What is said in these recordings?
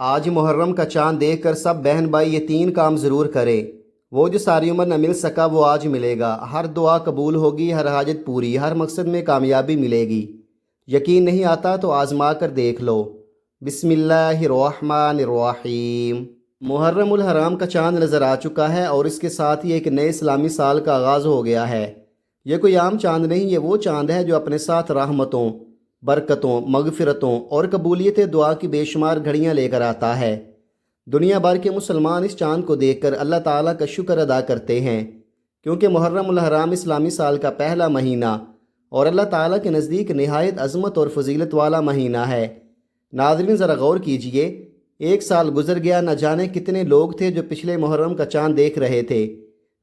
آج محرم کا چاند دیکھ کر سب بہن بھائی یہ 3 کام ضرور کرے۔ وہ جو ساری عمر نہ مل سکا وہ آج ملے گا، ہر دعا قبول ہوگی، ہر حاجت پوری، ہر مقصد میں کامیابی ملے گی۔ یقین نہیں آتا تو آزما کر دیکھ لو۔ بسم اللہ الرحمن الرحیم۔ محرم الحرام کا چاند نظر آ چکا ہے اور اس کے ساتھ ہی ایک نئے اسلامی سال کا آغاز ہو گیا ہے۔ یہ کوئی عام چاند نہیں، یہ وہ چاند ہے جو اپنے ساتھ رحمتوں، برکتوں، مغفرتوں اور قبولیت دعا کی بے شمار گھڑیاں لے کر آتا ہے۔ دنیا بھر کے مسلمان اس چاند کو دیکھ کر اللہ تعالیٰ کا شکر ادا کرتے ہیں، کیونکہ محرم الحرام اسلامی سال کا پہلا مہینہ اور اللہ تعالیٰ کے نزدیک نہایت عظمت اور فضیلت والا مہینہ ہے۔ ناظرین ذرا غور کیجئے، ایک سال گزر گیا، نہ جانے کتنے لوگ تھے جو پچھلے محرم کا چاند دیکھ رہے تھے،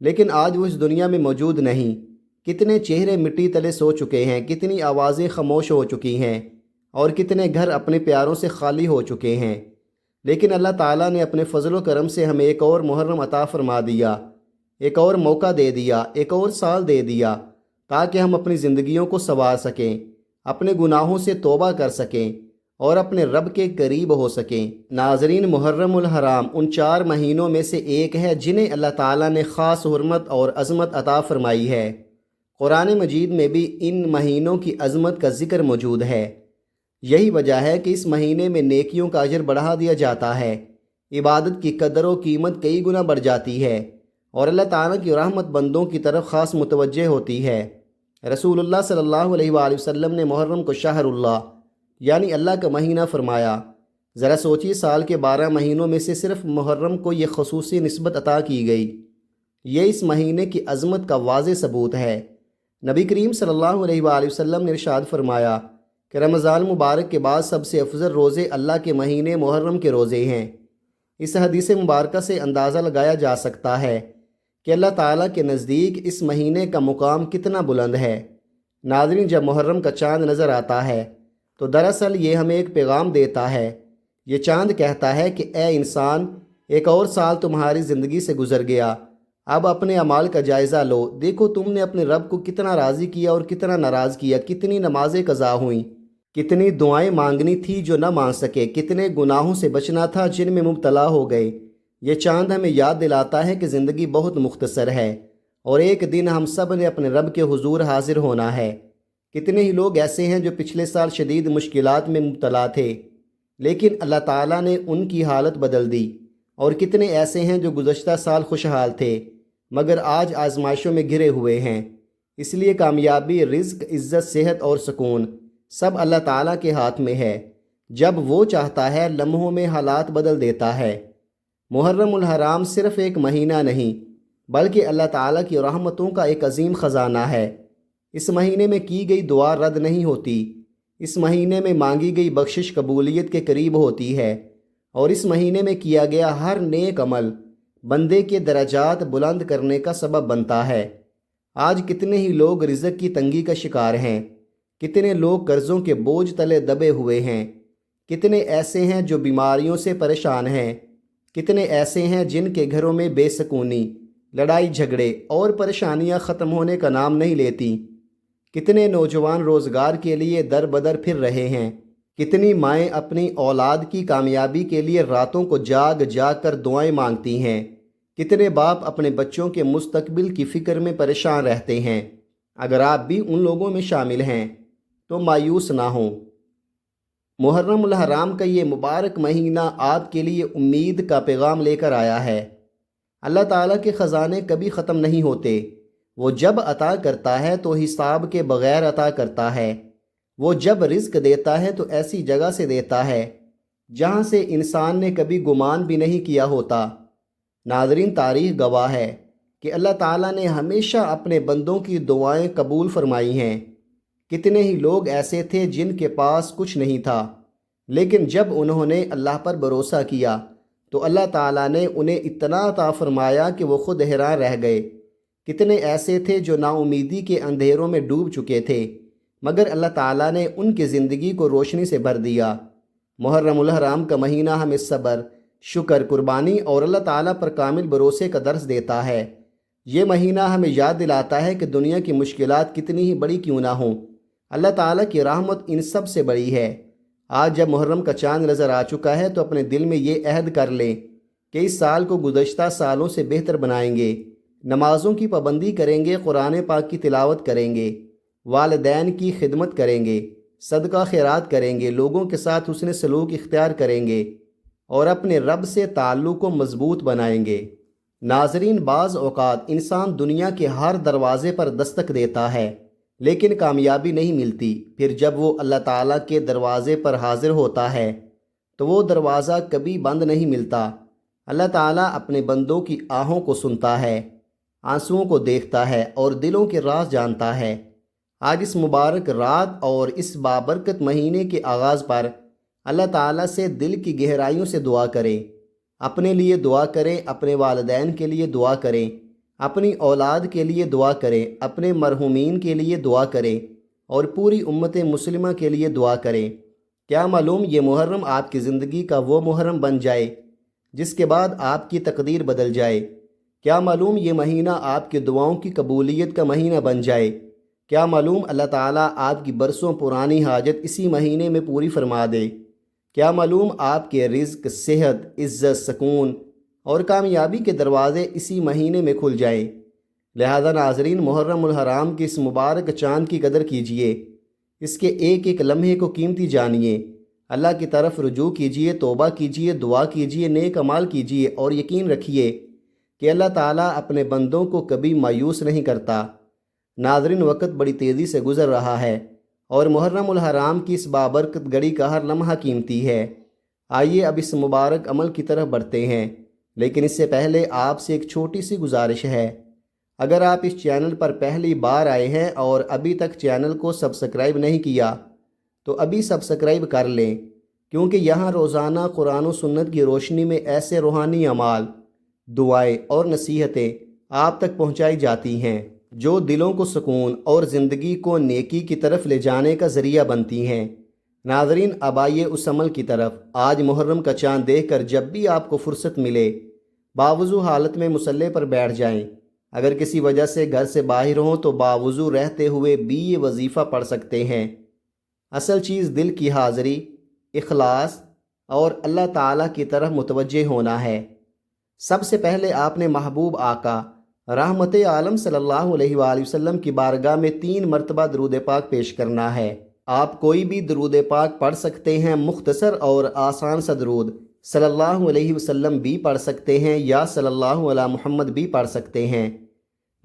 لیکن آج وہ اس دنیا میں موجود نہیں۔ کتنے چہرے مٹی تلے سو چکے ہیں، کتنی آوازیں خاموش ہو چکی ہیں اور کتنے گھر اپنے پیاروں سے خالی ہو چکے ہیں، لیکن اللہ تعالیٰ نے اپنے فضل و کرم سے ہمیں ایک اور محرم عطا فرما دیا، ایک اور موقع دے دیا، ایک اور سال دے دیا، تاکہ ہم اپنی زندگیوں کو سنوار سکیں، اپنے گناہوں سے توبہ کر سکیں اور اپنے رب کے قریب ہو سکیں۔ ناظرین، محرم الحرام ان 4 مہینوں میں سے ایک ہے جنہیں اللہ تعالیٰ نے خاص حرمت اور عظمت عطا فرمائی ہے۔ قرآن مجید میں بھی ان مہینوں کی عظمت کا ذکر موجود ہے۔ یہی وجہ ہے کہ اس مہینے میں نیکیوں کا اجر بڑھا دیا جاتا ہے، عبادت کی قدر و قیمت کئی گنا بڑھ جاتی ہے اور اللہ تعالیٰ کی رحمت بندوں کی طرف خاص متوجہ ہوتی ہے۔ رسول اللہ صلی اللہ علیہ وآلہ وسلم نے محرم کو شہر اللہ یعنی اللہ کا مہینہ فرمایا۔ ذرا سوچیے، سال کے 12 مہینوں میں سے صرف محرم کو یہ خصوصی نسبت عطا کی گئی۔ یہ اس مہینے کی عظمت کا واضح ثبوت ہے۔ نبی کریم صلی اللہ علیہ وآلہ وسلم نے ارشاد فرمایا کہ رمضان مبارک کے بعد سب سے افضل روزے اللہ کے مہینے محرم کے روزے ہیں۔ اس حدیث مبارکہ سے اندازہ لگایا جا سکتا ہے کہ اللہ تعالیٰ کے نزدیک اس مہینے کا مقام کتنا بلند ہے۔ ناظرین، جب محرم کا چاند نظر آتا ہے تو دراصل یہ ہمیں ایک پیغام دیتا ہے۔ یہ چاند کہتا ہے کہ اے انسان، ایک اور سال تمہاری زندگی سے گزر گیا، اب اپنے اعمال کا جائزہ لو۔ دیکھو تم نے اپنے رب کو کتنا راضی کیا اور کتنا ناراض کیا، کتنی نمازیں قضا ہوئیں، کتنی دعائیں مانگنی تھی جو نہ مانگ سکے، کتنے گناہوں سے بچنا تھا جن میں مبتلا ہو گئے۔ یہ چاند ہمیں یاد دلاتا ہے کہ زندگی بہت مختصر ہے اور ایک دن ہم سب نے اپنے رب کے حضور حاضر ہونا ہے۔ کتنے ہی لوگ ایسے ہیں جو پچھلے سال شدید مشکلات میں مبتلا تھے، لیکن اللہ تعالیٰ نے ان کی حالت بدل دی، اور کتنے ایسے ہیں جو گزشتہ سال خوشحال تھے مگر آج آزمائشوں میں گھرے ہوئے ہیں۔ اس لیے کامیابی، رزق، عزت، صحت اور سکون سب اللہ تعالیٰ کے ہاتھ میں ہے۔ جب وہ چاہتا ہے لمحوں میں حالات بدل دیتا ہے۔ محرم الحرام صرف ایک مہینہ نہیں بلکہ اللہ تعالیٰ کی رحمتوں کا ایک عظیم خزانہ ہے۔ اس مہینے میں کی گئی دعا رد نہیں ہوتی، اس مہینے میں مانگی گئی بخشش قبولیت کے قریب ہوتی ہے، اور اس مہینے میں کیا گیا ہر نیک عمل بندے کے درجات بلند کرنے کا سبب بنتا ہے۔ آج کتنے ہی لوگ رزق کی تنگی کا شکار ہیں، کتنے لوگ قرضوں کے بوجھ تلے دبے ہوئے ہیں، کتنے ایسے ہیں جو بیماریوں سے پریشان ہیں، کتنے ایسے ہیں جن کے گھروں میں بے سکونی، لڑائی جھگڑے اور پریشانیاں ختم ہونے کا نام نہیں لیتی، کتنے نوجوان روزگار کے لیے در بدر پھر رہے ہیں، کتنی مائیں اپنی اولاد کی کامیابی کے لیے راتوں کو جاگ جاگ کر دعائیں مانگتی ہیں، کتنے باپ اپنے بچوں کے مستقبل کی فکر میں پریشان رہتے ہیں۔ اگر آپ بھی ان لوگوں میں شامل ہیں تو مایوس نہ ہوں۔ محرم الحرام کا یہ مبارک مہینہ آپ کے لیے امید کا پیغام لے کر آیا ہے۔ اللہ تعالیٰ کے خزانے کبھی ختم نہیں ہوتے۔ وہ جب عطا کرتا ہے تو حساب کے بغیر عطا کرتا ہے۔ وہ جب رزق دیتا ہے تو ایسی جگہ سے دیتا ہے جہاں سے انسان نے کبھی گمان بھی نہیں کیا ہوتا۔ ناظرین، تاریخ گواہ ہے کہ اللہ تعالیٰ نے ہمیشہ اپنے بندوں کی دعائیں قبول فرمائی ہیں۔ کتنے ہی لوگ ایسے تھے جن کے پاس کچھ نہیں تھا، لیکن جب انہوں نے اللہ پر بھروسہ کیا تو اللہ تعالیٰ نے انہیں اتنا عطا فرمایا کہ وہ خود حیران رہ گئے۔ کتنے ایسے تھے جو نا امیدی کے اندھیروں میں ڈوب چکے تھے، مگر اللہ تعالیٰ نے ان کی زندگی کو روشنی سے بھر دیا۔ محرم الحرام کا مہینہ ہمیں صبر، شکر، قربانی اور اللہ تعالیٰ پر کامل بھروسے کا درس دیتا ہے۔ یہ مہینہ ہمیں یاد دلاتا ہے کہ دنیا کی مشکلات کتنی ہی بڑی کیوں نہ ہوں، اللہ تعالیٰ کی رحمت ان سب سے بڑی ہے، آج جب محرم کا چاند نظر آ چکا ہے تو اپنے دل میں یہ عہد کر لیں کہ اس سال کو گزشتہ سالوں سے بہتر بنائیں گے، نمازوں کی پابندی کریں گے، قرآن پاک کی تلاوت کریں گے، والدین کی خدمت کریں گے، صدقہ خیرات کریں گے، لوگوں کے ساتھ حسن سلوک اختیار کریں گے اور اپنے رب سے تعلق کو مضبوط بنائیں گے۔ ناظرین، بعض اوقات انسان دنیا کے ہر دروازے پر دستک دیتا ہے لیکن کامیابی نہیں ملتی، پھر جب وہ اللہ تعالیٰ کے دروازے پر حاضر ہوتا ہے تو وہ دروازہ کبھی بند نہیں ملتا۔ اللہ تعالیٰ اپنے بندوں کی آہوں کو سنتا ہے، آنسوؤں کو دیکھتا ہے اور دلوں کے راز جانتا ہے۔ آج اس مبارک رات اور اس بابرکت مہینے کے آغاز پر اللہ تعالیٰ سے دل کی گہرائیوں سے دعا کریں، اپنے لیے دعا کریں، اپنے والدین کے لیے دعا کریں، اپنی اولاد کے لیے دعا کریں، اپنے مرحومین کے لیے دعا کریں اور پوری امت مسلمہ کے لیے دعا کریں۔ کیا معلوم یہ محرم آپ کی زندگی کا وہ محرم بن جائے جس کے بعد آپ کی تقدیر بدل جائے۔ کیا معلوم یہ مہینہ آپ کی دعاؤں کی قبولیت کا مہینہ بن جائے۔ کیا معلوم اللہ تعالیٰ آپ کی برسوں پرانی حاجت اسی مہینے میں پوری فرما دے۔ کیا معلوم آپ کے رزق، صحت، عزت، سکون اور کامیابی کے دروازے اسی مہینے میں کھل جائیں۔ لہذا ناظرین، محرم الحرام کے اس مبارک چاند کی قدر کیجئے، اس کے ایک ایک لمحے کو قیمتی جانیے، اللہ کی طرف رجوع کیجئے، توبہ کیجئے، دعا کیجئے، نیک اعمال کیجئے اور یقین رکھیے کہ اللہ تعالیٰ اپنے بندوں کو کبھی مایوس نہیں کرتا۔ ناظرین، وقت بڑی تیزی سے گزر رہا ہے اور محرم الحرام کی اس بابرکت گھڑی کا ہر لمحہ قیمتی ہے۔ آئیے اب اس مبارک عمل کی طرف بڑھتے ہیں، لیکن اس سے پہلے آپ سے ایک چھوٹی سی گزارش ہے۔ اگر آپ اس چینل پر پہلی بار آئے ہیں اور ابھی تک چینل کو سبسکرائب نہیں کیا تو ابھی سبسکرائب کر لیں، کیونکہ یہاں روزانہ قرآن و سنت کی روشنی میں ایسے روحانی اعمال، دعائیں اور نصیحتیں آپ تک پہنچائی جاتی ہیں جو دلوں کو سکون اور زندگی کو نیکی کی طرف لے جانے کا ذریعہ بنتی ہیں۔ ناظرین، اب آئیے اس عمل کی طرف۔ آج محرم کا چاند دیکھ کر جب بھی آپ کو فرصت ملے، باوضو حالت میں مصلی پر بیٹھ جائیں۔ اگر کسی وجہ سے گھر سے باہر ہوں تو باوضو رہتے ہوئے بھی یہ وظیفہ پڑھ سکتے ہیں۔ اصل چیز دل کی حاضری، اخلاص اور اللہ تعالیٰ کی طرف متوجہ ہونا ہے۔ سب سے پہلے آپ نے محبوب آقا رحمت عالم صلی اللہ علیہ وآلہ وسلم کی بارگاہ میں 3 مرتبہ درود پاک پیش کرنا ہے۔ آپ کوئی بھی درود پاک پڑھ سکتے ہیں، مختصر اور آسان سا درود صلی اللہ علیہ وسلم بھی پڑھ سکتے ہیں یا صلی اللہ علی محمد بھی پڑھ سکتے ہیں،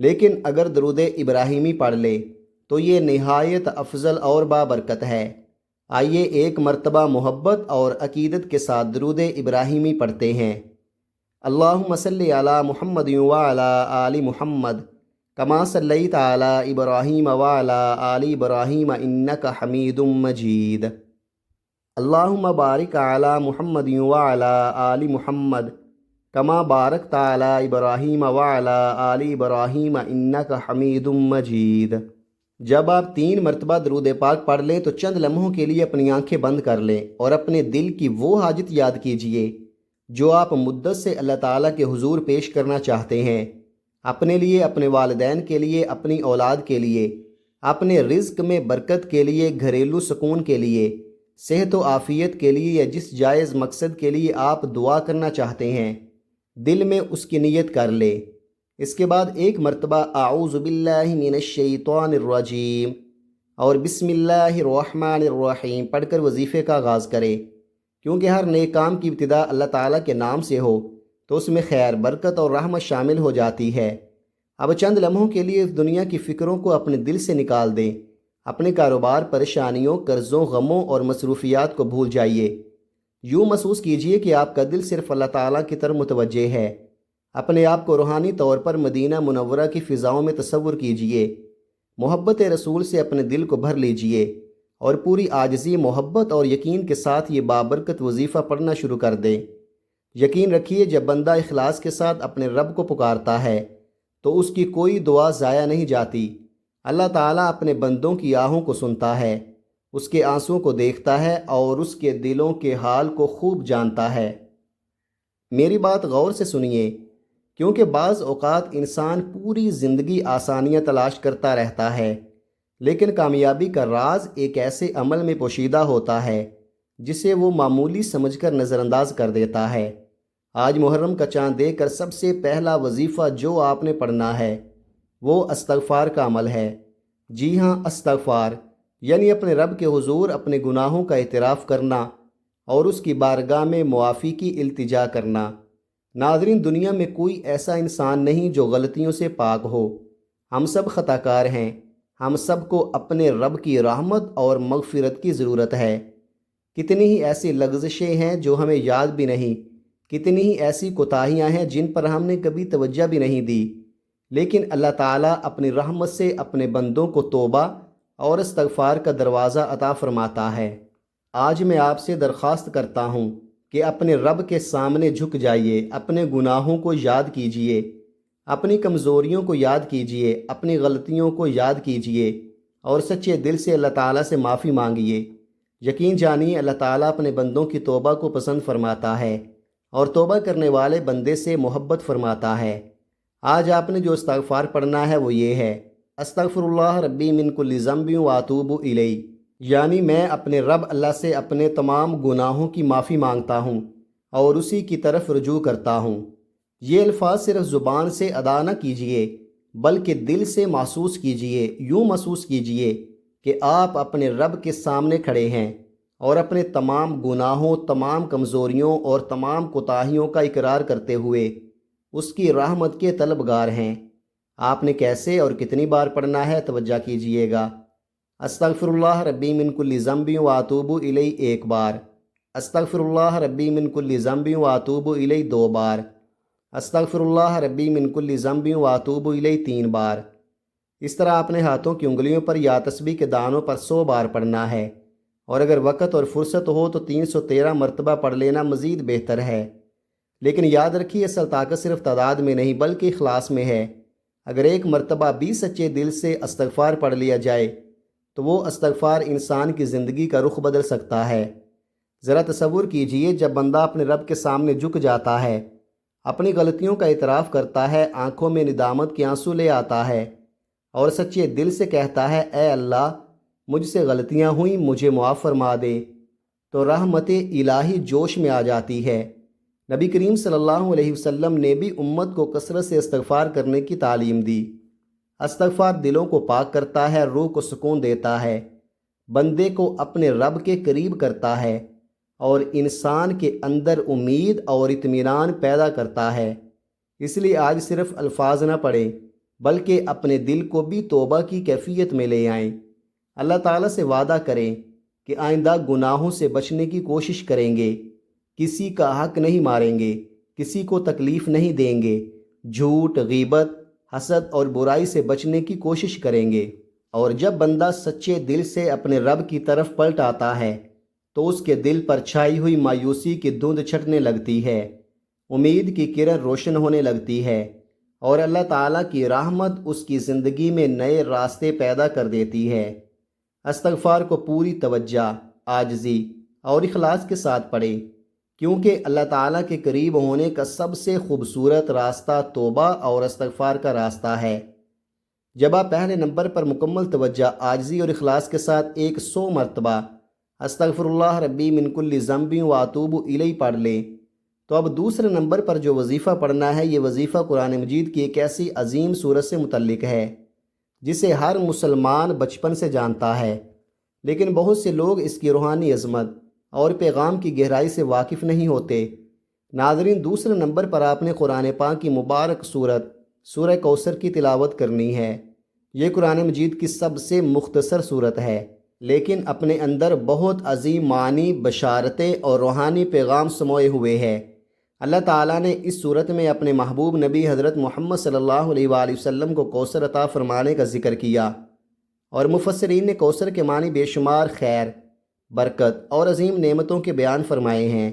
لیکن اگر درود ابراہیمی پڑھ لے تو یہ نہایت افضل اور بابرکت ہے۔ آئیے ایک مرتبہ محبت اور عقیدت کے ساتھ درود ابراہیمی پڑھتے ہیں۔ اللہم صلی علی محمد وعلی آل محمد کما صلیت علی ابراہیم وعلی آل ابراہیم انک حمید مجید۔ اللہم بارک علی محمد وعلی آل محمد کما بارکت علی ابراہیم وعلی آل ابراہیم انک حمید مجید۔ جب آپ 3 مرتبہ درود پاک پڑھ لیں تو چند لمحوں کے لیے اپنی آنکھیں بند کر لیں اور اپنے دل کی وہ حاجت یاد کیجئے جو آپ مدت سے اللہ تعالیٰ کے حضور پیش کرنا چاہتے ہیں، اپنے لیے، اپنے والدین کے لیے، اپنی اولاد کے لیے، اپنے رزق میں برکت کے لیے، گھریلو سکون کے لیے، صحت و عافیت کے لیے یا جس جائز مقصد کے لیے آپ دعا کرنا چاہتے ہیں، دل میں اس کی نیت کر لے۔ اس کے بعد 1 مرتبہ اعوذ باللہ من الشیطان الرجیم اور بسم اللہ الرحمن الرحیم پڑھ کر وظیفے کا آغاز کرے، کیونکہ ہر نیک کام کی ابتدا اللہ تعالیٰ کے نام سے ہو تو اس میں خیر، برکت اور رحمت شامل ہو جاتی ہے۔ اب چند لمحوں کے لیے اس دنیا کی فکروں کو اپنے دل سے نکال دیں، اپنے کاروبار، پریشانیوں، قرضوں، غموں اور مصروفیات کو بھول جائیے۔ یوں محسوس کیجئے کہ آپ کا دل صرف اللہ تعالیٰ کی طرف متوجہ ہے۔ اپنے آپ کو روحانی طور پر مدینہ منورہ کی فضاؤں میں تصور کیجئے۔ محبت رسول سے اپنے دل کو بھر لیجئے اور پوری عاجزی، محبت اور یقین کے ساتھ یہ بابرکت وظیفہ پڑھنا شروع کر دیں۔ یقین رکھیے، جب بندہ اخلاص کے ساتھ اپنے رب کو پکارتا ہے تو اس کی کوئی دعا ضائع نہیں جاتی۔ اللہ تعالیٰ اپنے بندوں کی آہوں کو سنتا ہے، اس کے آنسوؤں کو دیکھتا ہے اور اس کے دلوں کے حال کو خوب جانتا ہے۔ میری بات غور سے سنیے، کیونکہ بعض اوقات انسان پوری زندگی آسانیاں تلاش کرتا رہتا ہے، لیکن کامیابی کا راز ایک ایسے عمل میں پوشیدہ ہوتا ہے جسے وہ معمولی سمجھ کر نظر انداز کر دیتا ہے۔ آج محرم کا چاند دیکھ کر سب سے پہلا وظیفہ جو آپ نے پڑھنا ہے وہ استغفار کا عمل ہے۔ جی ہاں، استغفار یعنی اپنے رب کے حضور اپنے گناہوں کا اعتراف کرنا اور اس کی بارگاہ میں معافی کی التجا کرنا۔ ناظرین، دنیا میں کوئی ایسا انسان نہیں جو غلطیوں سے پاک ہو۔ ہم سب خطا کار ہیں۔ ہم سب کو اپنے رب کی رحمت اور مغفرت کی ضرورت ہے۔ کتنی ہی ایسی لغزشیں ہیں جو ہمیں یاد بھی نہیں، کتنی ہی ایسی کوتاہیاں ہیں جن پر ہم نے کبھی توجہ بھی نہیں دی، لیکن اللہ تعالیٰ اپنی رحمت سے اپنے بندوں کو توبہ اور استغفار کا دروازہ عطا فرماتا ہے۔ آج میں آپ سے درخواست کرتا ہوں کہ اپنے رب کے سامنے جھک جائیے، اپنے گناہوں کو یاد کیجیے، اپنی کمزوریوں کو یاد کیجیے، اپنی غلطیوں کو یاد کیجیے اور سچے دل سے اللہ تعالیٰ سے معافی مانگیے۔ یقین جانیے اللہ تعالیٰ اپنے بندوں کی توبہ کو پسند فرماتا ہے اور توبہ کرنے والے بندے سے محبت فرماتا ہے۔ آج آپ نے جو استغفار پڑھنا ہے وہ یہ ہے: استغفر اللہ ربی من کل ذنب واتوب الیہ، یعنی میں اپنے رب اللہ سے اپنے تمام گناہوں کی معافی مانگتا ہوں اور اسی کی طرف رجوع کرتا ہوں۔ یہ الفاظ صرف زبان سے ادا نہ کیجیے بلکہ دل سے محسوس کیجیے۔ یوں محسوس کیجیے کہ آپ اپنے رب کے سامنے کھڑے ہیں اور اپنے تمام گناہوں، تمام کمزوریوں اور تمام کوتاہیوں کا اقرار کرتے ہوئے اس کی رحمت کے طلبگار ہیں۔ آپ نے کیسے اور کتنی بار پڑھنا ہے توجہ کیجیے گا۔ استغفر اللہ ربی من کل ذنب واتوب الیہ ایک بار، استغفر اللہ ربی من کل ذنب واتوب الیہ دو بار، استغفر اللہ ربی من کل ذنب واتوب الیہ تین بار۔ اس طرح اپنے ہاتھوں کی انگلیوں پر یا تسبیح کے دانوں پر 100 بار پڑھنا ہے، اور اگر وقت اور فرصت ہو تو 313 مرتبہ پڑھ لینا مزید بہتر ہے۔ لیکن یاد رکھیے، اصل طاقت صرف تعداد میں نہیں بلکہ اخلاص میں ہے۔ اگر ایک مرتبہ بھی سچے دل سے استغفار پڑھ لیا جائے تو وہ استغفار انسان کی زندگی کا رخ بدل سکتا ہے۔ ذرا تصور کیجئے، جب بندہ اپنے رب کے سامنے جھک جاتا ہے، اپنی غلطیوں کا اعتراف کرتا ہے، آنکھوں میں ندامت کے آنسو لے آتا ہے اور سچے دل سے کہتا ہے: اے اللہ، مجھ سے غلطیاں ہوئیں، مجھے معاف فرما دے، تو رحمت الہی جوش میں آ جاتی ہے۔ نبی کریم صلی اللہ علیہ وسلم نے بھی امت کو کثرت سے استغفار کرنے کی تعلیم دی۔ استغفار دلوں کو پاک کرتا ہے، روح کو سکون دیتا ہے، بندے کو اپنے رب کے قریب کرتا ہے اور انسان کے اندر امید اور اطمینان پیدا کرتا ہے۔ اس لیے آج صرف الفاظ نہ پڑھیں بلکہ اپنے دل کو بھی توبہ کی کیفیت میں لے آئیں۔ اللہ تعالیٰ سے وعدہ کریں کہ آئندہ گناہوں سے بچنے کی کوشش کریں گے، کسی کا حق نہیں ماریں گے، کسی کو تکلیف نہیں دیں گے، جھوٹ، غیبت، حسد اور برائی سے بچنے کی کوشش کریں گے۔ اور جب بندہ سچے دل سے اپنے رب کی طرف پلٹ آتا ہے تو اس کے دل پر چھائی ہوئی مایوسی کی دھند چھٹنے لگتی ہے، امید کی کرن روشن ہونے لگتی ہے اور اللہ تعالیٰ کی رحمت اس کی زندگی میں نئے راستے پیدا کر دیتی ہے۔ استغفار کو پوری توجہ، عاجزی اور اخلاص کے ساتھ پڑھیں، کیونکہ اللہ تعالیٰ کے قریب ہونے کا سب سے خوبصورت راستہ توبہ اور استغفار کا راستہ ہے۔ جب آپ پہلے نمبر پر مکمل توجہ، عاجزی اور اخلاص کے ساتھ 100 مرتبہ استغفر اللہ ربی من کل ذنب واتوب الیہ پڑھ لیں تو اب دوسرے نمبر پر جو وظیفہ پڑھنا ہے، یہ وظیفہ قرآن مجید کی ایک ایسی عظیم سورت سے متعلق ہے جسے ہر مسلمان بچپن سے جانتا ہے، لیکن بہت سے لوگ اس کی روحانی عظمت اور پیغام کی گہرائی سے واقف نہیں ہوتے۔ ناظرین، دوسرے نمبر پر آپ نے قرآن پاک کی مبارک سورت سورہ کوثر کی تلاوت کرنی ہے۔ یہ قرآن مجید کی سب سے مختصر سورت ہے، لیکن اپنے اندر بہت عظیم معنی، بشارتیں اور روحانی پیغام سموئے ہوئے ہیں۔ اللہ تعالیٰ نے اس صورت میں اپنے محبوب نبی حضرت محمد صلی اللہ علیہ وآلہ وسلم کو کوثر عطا فرمانے کا ذکر کیا، اور مفسرین نے کوثر کے معنی بے شمار خیر، برکت اور عظیم نعمتوں کے بیان فرمائے ہیں۔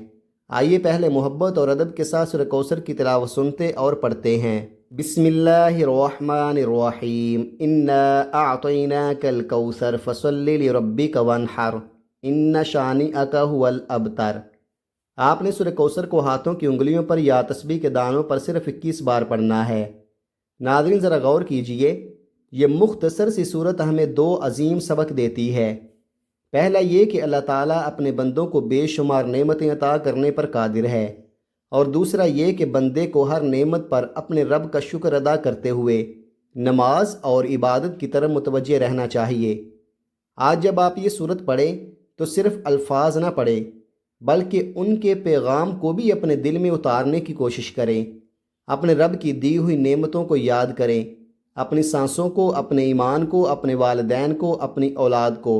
آئیے پہلے محبت اور ادب کے ساتھ سورہ کوثر کی تلاوت سنتے اور پڑھتے ہیں۔ بسم اللہ الرحمن الرحیم، انا اعطیناک الکوثر فصل لربک وانحر ان شانئک هو الابتر۔ آپ نے سورہ کوثر کو ہاتھوں کی انگلیوں پر یا تسبیح کے دانوں پر صرف 21 بار پڑھنا ہے۔ ناظرین، ذرا غور کیجئے، یہ مختصر سی صورت ہمیں 2 عظیم سبق دیتی ہے۔ پہلا یہ کہ اللہ تعالیٰ اپنے بندوں کو بے شمار نعمتیں عطا کرنے پر قادر ہے، اور دوسرا یہ کہ بندے کو ہر نعمت پر اپنے رب کا شکر ادا کرتے ہوئے نماز اور عبادت کی طرف متوجہ رہنا چاہیے۔ آج جب آپ یہ صورت پڑھیں تو صرف الفاظ نہ پڑھیں بلکہ ان کے پیغام کو بھی اپنے دل میں اتارنے کی کوشش کریں۔ اپنے رب کی دی ہوئی نعمتوں کو یاد کریں، اپنی سانسوں کو، اپنے ایمان کو، اپنے والدین کو، اپنی اولاد کو،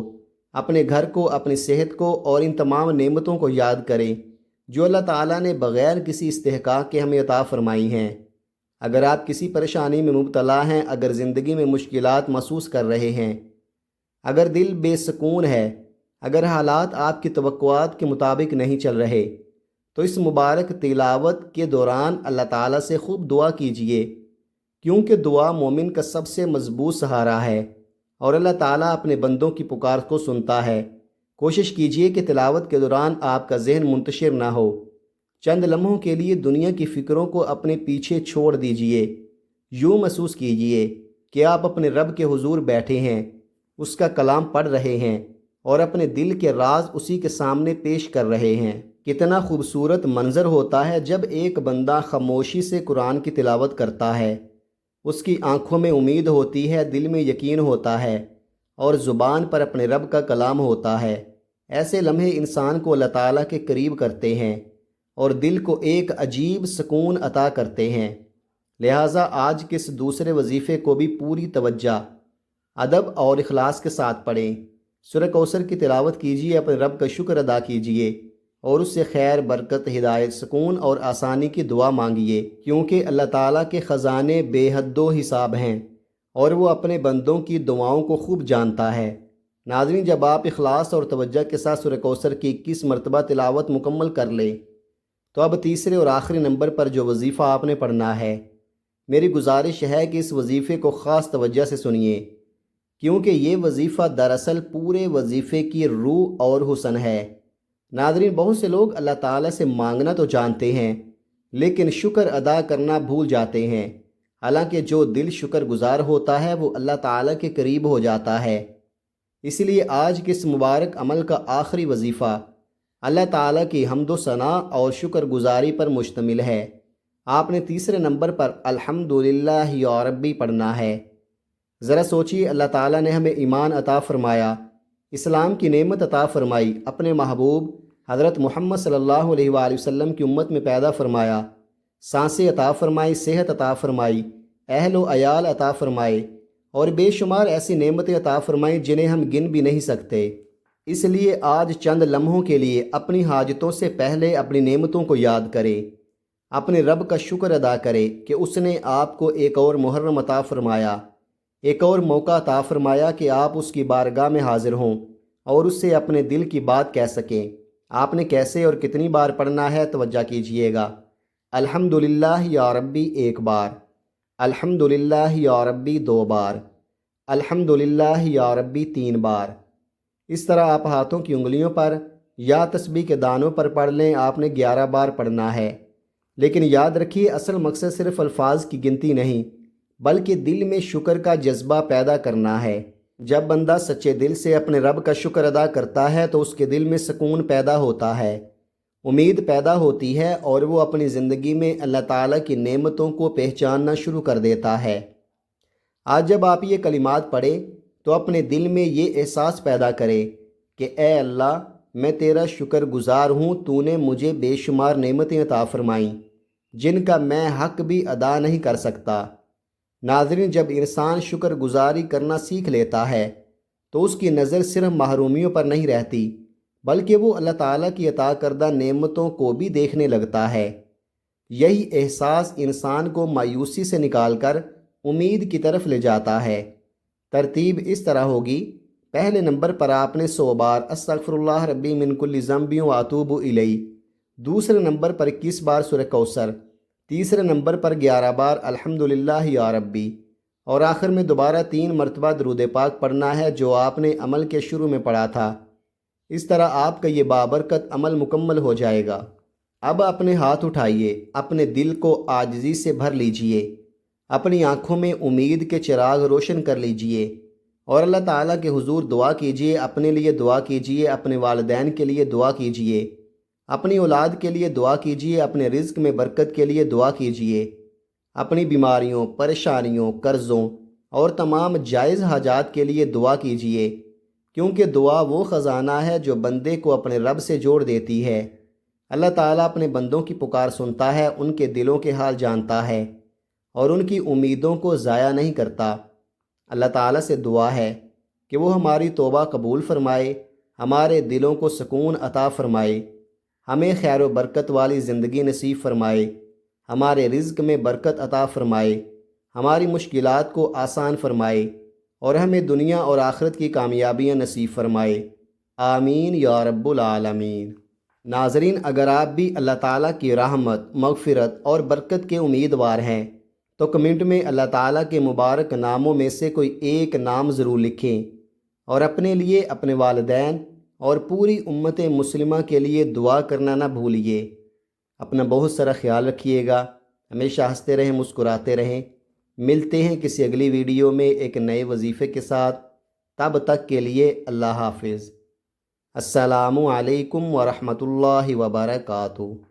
اپنے گھر کو، اپنی صحت کو، اور ان تمام نعمتوں کو یاد کریں جو اللہ تعالیٰ نے بغیر کسی استحقاق کے ہمیں عطا فرمائی ہیں۔ اگر آپ کسی پریشانی میں مبتلا ہیں، اگر زندگی میں مشکلات محسوس کر رہے ہیں، اگر دل بے سکون ہے، اگر حالات آپ کی توقعات کے مطابق نہیں چل رہے، تو اس مبارک تلاوت کے دوران اللہ تعالیٰ سے خوب دعا کیجیے، کیونکہ دعا مومن کا سب سے مضبوط سہارا ہے اور اللہ تعالیٰ اپنے بندوں کی پکار کو سنتا ہے۔ کوشش کیجیے کہ تلاوت کے دوران آپ کا ذہن منتشر نہ ہو۔ چند لمحوں کے لیے دنیا کی فکروں کو اپنے پیچھے چھوڑ دیجیے۔ یوں محسوس کیجیے کہ آپ اپنے رب کے حضور بیٹھے ہیں، اس کا کلام پڑھ رہے ہیں اور اپنے دل کے راز اسی کے سامنے پیش کر رہے ہیں۔ کتنا خوبصورت منظر ہوتا ہے جب ایک بندہ خاموشی سے قرآن کی تلاوت کرتا ہے۔ اس کی آنکھوں میں امید ہوتی ہے، دل میں یقین ہوتا ہے اور زبان پر اپنے رب کا کلام ہوتا ہے۔ ایسے لمحے انسان کو اللہ تعالیٰ کے قریب کرتے ہیں اور دل کو ایک عجیب سکون عطا کرتے ہیں۔ لہٰذا آج کے اس دوسرے وظیفے کو بھی پوری توجہ، ادب اور اخلاص کے ساتھ پڑھیں۔ سورہ کوثر کی تلاوت کیجیے، اپنے رب کا شکر ادا کیجیے اور اس سے خیر، برکت، ہدایت، سکون اور آسانی کی دعا مانگیے، کیونکہ اللہ تعالیٰ کے خزانے بے حد و حساب ہیں اور وہ اپنے بندوں کی دعاؤں کو خوب جانتا ہے۔ ناظرین، جب آپ اخلاص اور توجہ کے ساتھ سورہ کوثر کی 21 مرتبہ تلاوت مکمل کر لیں تو اب تیسرے اور آخری نمبر پر جو وظیفہ آپ نے پڑھنا ہے، میری گزارش ہے کہ اس وظیفے کو خاص توجہ سے سنیے، کیونکہ یہ وظیفہ دراصل پورے وظیفے کی روح اور حسن ہے۔ ناظرین، بہت سے لوگ اللہ تعالیٰ سے مانگنا تو جانتے ہیں لیکن شکر ادا کرنا بھول جاتے ہیں۔ حالانکہ جو دل شکر گزار ہوتا ہے وہ اللہ تعالیٰ کے قریب ہو جاتا ہے۔ اس لیے آج کے اس مبارک عمل کا آخری وظیفہ اللہ تعالیٰ کی حمد و ثنا اور شکر گزاری پر مشتمل ہے۔ آپ نے تیسرے نمبر پر الحمدللہ یا ربی پڑھنا ہے۔ ذرا سوچیے، اللہ تعالیٰ نے ہمیں ایمان عطا فرمایا، اسلام کی نعمت عطا فرمائی، اپنے محبوب حضرت محمد صلی اللہ علیہ وآلہ وسلم کی امت میں پیدا فرمایا، سانسیں عطا فرمائی، صحت عطا فرمائی، اہل و عیال عطا فرمائے اور بے شمار ایسی نعمتیں عطا فرمائیں جنہیں ہم گن بھی نہیں سکتے۔ اس لیے آج چند لمحوں کے لیے اپنی حاجتوں سے پہلے اپنی نعمتوں کو یاد کریں، اپنے رب کا شکر ادا کریں کہ اس نے آپ کو ایک اور محرم عطا فرمایا، ایک اور موقع عطا فرمایا کہ آپ اس کی بارگاہ میں حاضر ہوں اور اس سے اپنے دل کی بات کہہ سکیں۔ آپ نے کیسے اور کتنی بار پڑھنا ہے، توجہ کیجیے گا۔ الحمدللہ یا ربی 1 بار، الحمدللہ یا ربی 2 بار، الحمدللہ یا ربی 3 بار۔ اس طرح آپ ہاتھوں کی انگلیوں پر یا تسبیح کے دانوں پر پڑھ لیں۔ آپ نے 11 بار پڑھنا ہے، لیکن یاد رکھیے اصل مقصد صرف الفاظ کی گنتی نہیں بلکہ دل میں شکر کا جذبہ پیدا کرنا ہے۔ جب بندہ سچے دل سے اپنے رب کا شکر ادا کرتا ہے تو اس کے دل میں سکون پیدا ہوتا ہے، امید پیدا ہوتی ہے اور وہ اپنی زندگی میں اللہ تعالیٰ کی نعمتوں کو پہچاننا شروع کر دیتا ہے۔ آج جب آپ یہ کلمات پڑھیں تو اپنے دل میں یہ احساس پیدا کریں کہ اے اللہ، میں تیرا شکر گزار ہوں، تو نے مجھے بے شمار نعمتیں عطا فرمائیں جن کا میں حق بھی ادا نہیں کر سکتا۔ ناظرین، جب انسان شکر گزاری کرنا سیکھ لیتا ہے تو اس کی نظر صرف محرومیوں پر نہیں رہتی بلکہ وہ اللہ تعالیٰ کی عطا کردہ نعمتوں کو بھی دیکھنے لگتا ہے۔ یہی احساس انسان کو مایوسی سے نکال کر امید کی طرف لے جاتا ہے۔ ترتیب اس طرح ہوگی: پہلے نمبر پر آپ نے 100 بار استغفر اللہ ربی من کل ذنب و اتوب الیہ، دوسرے نمبر پر 21 بار سورہ کوثر، تیسرے نمبر پر 11 بار الحمدللہ یا ربی، اور آخر میں دوبارہ 3 مرتبہ درود پاک پڑھنا ہے جو آپ نے عمل کے شروع میں پڑھا تھا۔ اس طرح آپ کا یہ بابرکت عمل مکمل ہو جائے گا۔ اب اپنے ہاتھ اٹھائیے، اپنے دل کو عاجزی سے بھر لیجئے، اپنی آنکھوں میں امید کے چراغ روشن کر لیجئے اور اللہ تعالیٰ کے حضور دعا کیجئے، اپنے لیے دعا کیجئے، اپنے والدین کے لیے دعا کیجئے، اپنی اولاد کے لیے دعا کیجئے، اپنے رزق میں برکت کے لیے دعا کیجئے، اپنی بیماریوں، پریشانیوں، قرضوں اور تمام جائز حاجات کے لیے دعا کیجئے، کیونکہ دعا وہ خزانہ ہے جو بندے کو اپنے رب سے جوڑ دیتی ہے۔ اللہ تعالیٰ اپنے بندوں کی پکار سنتا ہے، ان کے دلوں کے حال جانتا ہے اور ان کی امیدوں کو ضائع نہیں کرتا۔ اللہ تعالیٰ سے دعا ہے کہ وہ ہماری توبہ قبول فرمائے، ہمارے دلوں کو سکون عطا فرمائے، ہمیں خیر و برکت والی زندگی نصیب فرمائے، ہمارے رزق میں برکت عطا فرمائے، ہماری مشکلات کو آسان فرمائے اور ہمیں دنیا اور آخرت کی کامیابیاں نصیب فرمائے۔ آمین یا رب العالمین۔ ناظرین، اگر آپ بھی اللہ تعالیٰ کی رحمت، مغفرت اور برکت کے امیدوار ہیں تو کمنٹ میں اللہ تعالیٰ کے مبارک ناموں میں سے کوئی ایک نام ضرور لکھیں اور اپنے لیے، اپنے والدین اور پوری امت مسلمہ کے لیے دعا کرنا نہ بھولیے۔ اپنا بہت سارا خیال رکھیے گا، ہمیشہ ہنستے رہیں، مسکراتے رہیں۔ ملتے ہیں کسی اگلی ویڈیو میں ایک نئے وظیفے کے ساتھ، تب تک کے لیے اللہ حافظ۔ السلام علیکم ورحمۃ اللہ وبرکاتہ۔